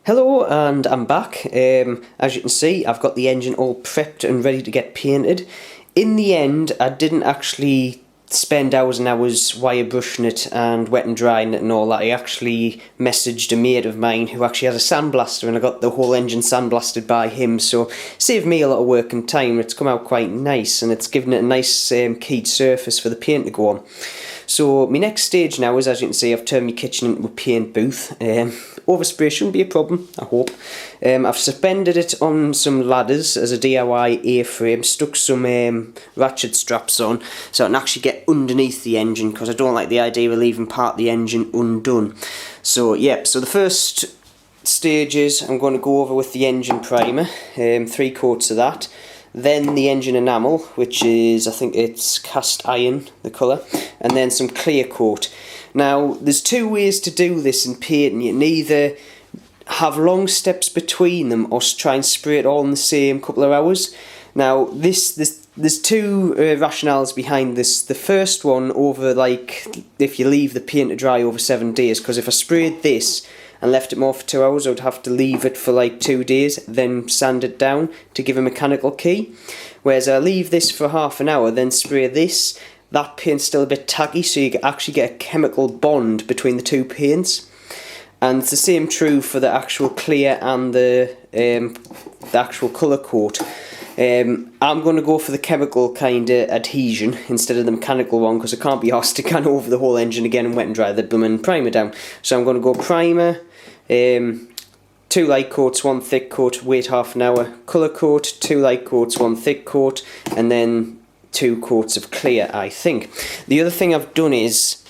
Hello, and I'm back. As you can see, I've got the engine all prepped and ready to get painted. In the end, I didn't actually spend hours and hours wire brushing it and wet and drying it and all that. I actually messaged a mate of mine who actually has a sandblaster, and I got the whole engine sandblasted by him, so saved me a lot of work and time. It's come out quite nice, and it's given it a nice keyed surface for the paint to go on. So my next stage now is, as you can see, I've turned my kitchen into a paint booth. Overspray shouldn't be a problem, I hope. I've suspended it on some ladders as a DIY A-frame, stuck some ratchet straps on so I can actually get underneath the engine, because I don't like the idea of leaving part of the engine undone. So yeah, so the first stage is I'm going to go over with the engine primer, 3 coats of that. Then the engine enamel, which is, I think it's cast iron, the colour, and then some clear coat. Now, there's 2 ways to do this in painting. You can either have long steps between them or try and spray it all in the same couple of hours. Now, there's 2 rationales behind this. The first one, over if you leave the paint to dry over 7 days, because if I sprayed this and left it more for 2 hours, I would have to leave it for 2 days, then sand it down to give a mechanical key. Whereas I leave this for half an hour, then spray this, that paint's still a bit tacky, so you actually get a chemical bond between the 2 paints. And it's the same true for the actual clear and the actual colour coat. I'm going to go for the chemical kind of adhesion instead of the mechanical one, because I can't be arsed to can over the whole engine again and wet and dry the blooming primer down. So I'm going to go primer, 2 light coats, 1 thick coat, wait half an hour, colour coat, 2 light coats, 1 thick coat, and then 2 coats of clear, I think. The other thing I've done is,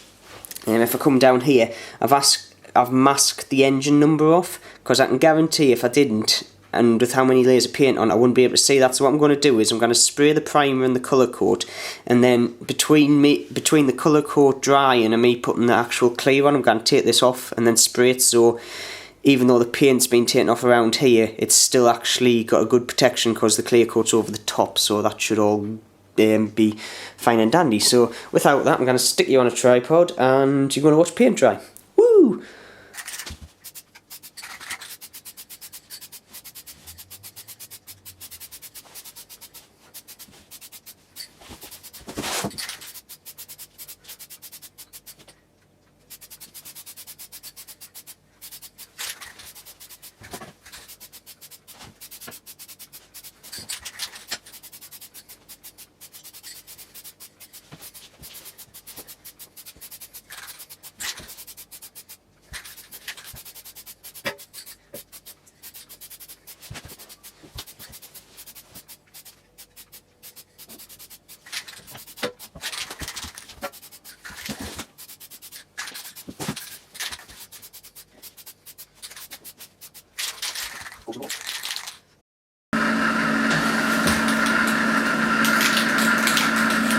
if I come down here, I've masked the engine number off, because I can guarantee if I didn't, and with how many layers of paint on, I wouldn't be able to see that. So what I'm going to do is I'm going to spray the primer and the colour coat, and then between the colour coat drying and me putting the actual clear on, I'm going to take this off and then spray it, so even though the paint's been taken off around here, it's still actually got a good protection because the clear coat's over the top, so that should all be fine and dandy. So without that, I'm going to stick you on a tripod and you're going to watch paint dry. Woo!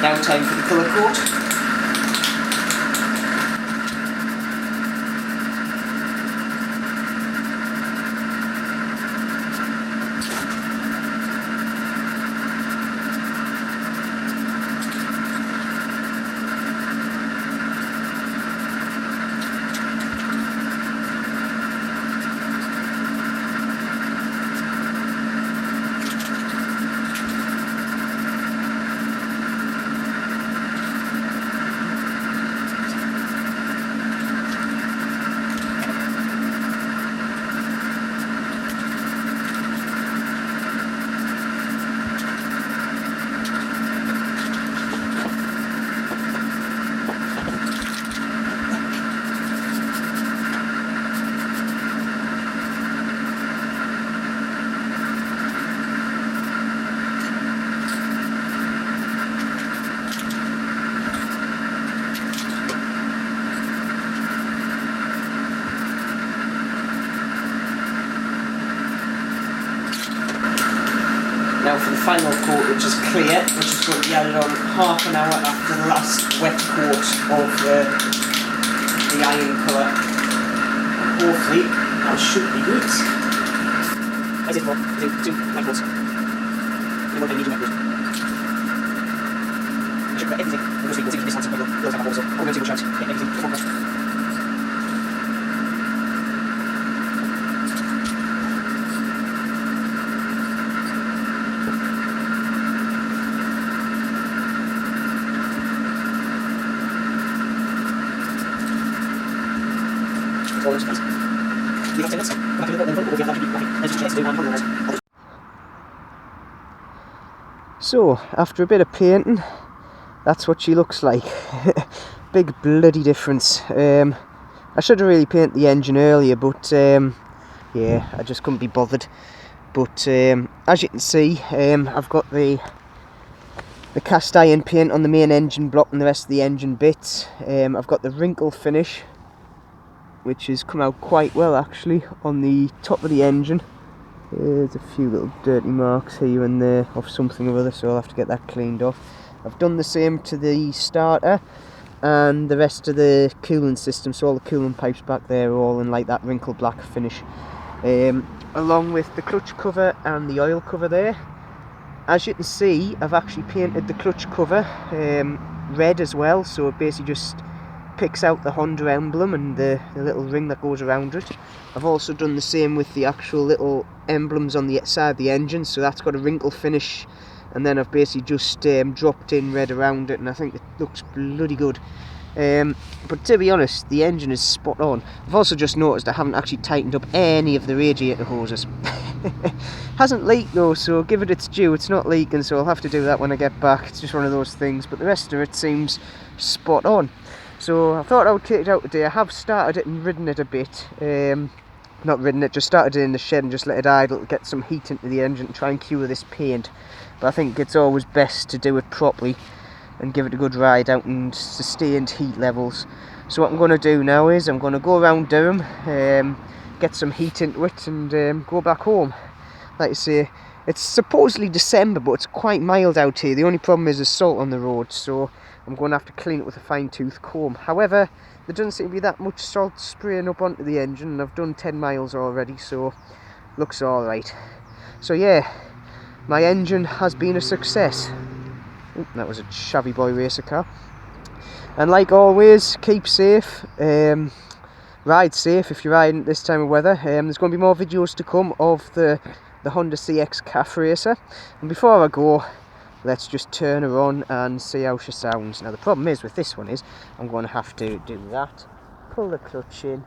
Now time for the colour coat. Now for the final coat, which is clear, which is going to be added on half an hour after the last wet coat of the iron colour. And hopefully that should be good. As it for 2 light coats. And 1 medium light coat. I should put everything. We'll see this one, so we'll have also. We're going to go shout. Everything before So, after a bit of painting, that's what she looks like. Big bloody difference. I should have really painted the engine earlier, but yeah, I just couldn't be bothered. But as you can see, I've got the cast iron paint on the main engine block and the rest of the engine bits. I've got the wrinkle finish, which has come out quite well actually on the top of the engine. There's a few little dirty marks here and there of something or other, so I'll have to get that cleaned off. I've done the same to the starter and the rest of the cooling system, so all the cooling pipes back there are all in like that wrinkle black finish, along with the clutch cover and the oil cover there. As you can see, I've actually painted the clutch cover red as well, so it basically just picks out the Honda emblem and the little ring that goes around it. I've also done the same with the actual little emblems on the side of the engine, so that's got a wrinkle finish, and then I've basically just dropped in red around it, and I think it looks bloody good. But to be honest, the engine is spot on. I've also just noticed I haven't actually tightened up any of the radiator hoses. Hasn't leaked though, so give it its due. It's not leaking, so I'll have to do that when I get back. It's just one of those things, but the rest of it seems spot on. So I thought I would take it out today. I have started it and ridden it a bit. Not ridden it, just started it in the shed and just let it idle to get some heat into the engine and try and cure this paint. But I think it's always best to do it properly and give it a good ride out and sustained heat levels. So what I'm going to do now is I'm going to go around Durham, get some heat into it and go back home. Like I say, it's supposedly December, but it's quite mild out here. The only problem is there's salt on the road, so I'm going to have to clean it with a fine-tooth comb. However, there doesn't seem to be that much salt spraying up onto the engine, and I've done 10 miles already, so looks alright. So yeah, my engine has been a success. Ooh, that was a Shabby Boy racer car. And like always, keep safe, ride safe if you're riding at this time of weather. There's going to be more videos to come of the Honda CX Calf Racer. And before I go, let's just turn her on and see how she sounds. Now the problem is with this one is I'm going to have to do that, pull the clutch in.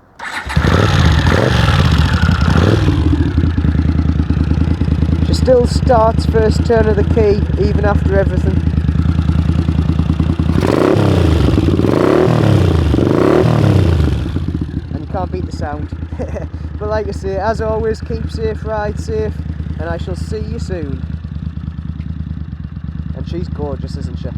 She still starts first turn of the key even after everything. And you can't beat the sound. But like I say, as always, keep safe, ride safe, and I shall see you soon. And she's gorgeous, isn't she?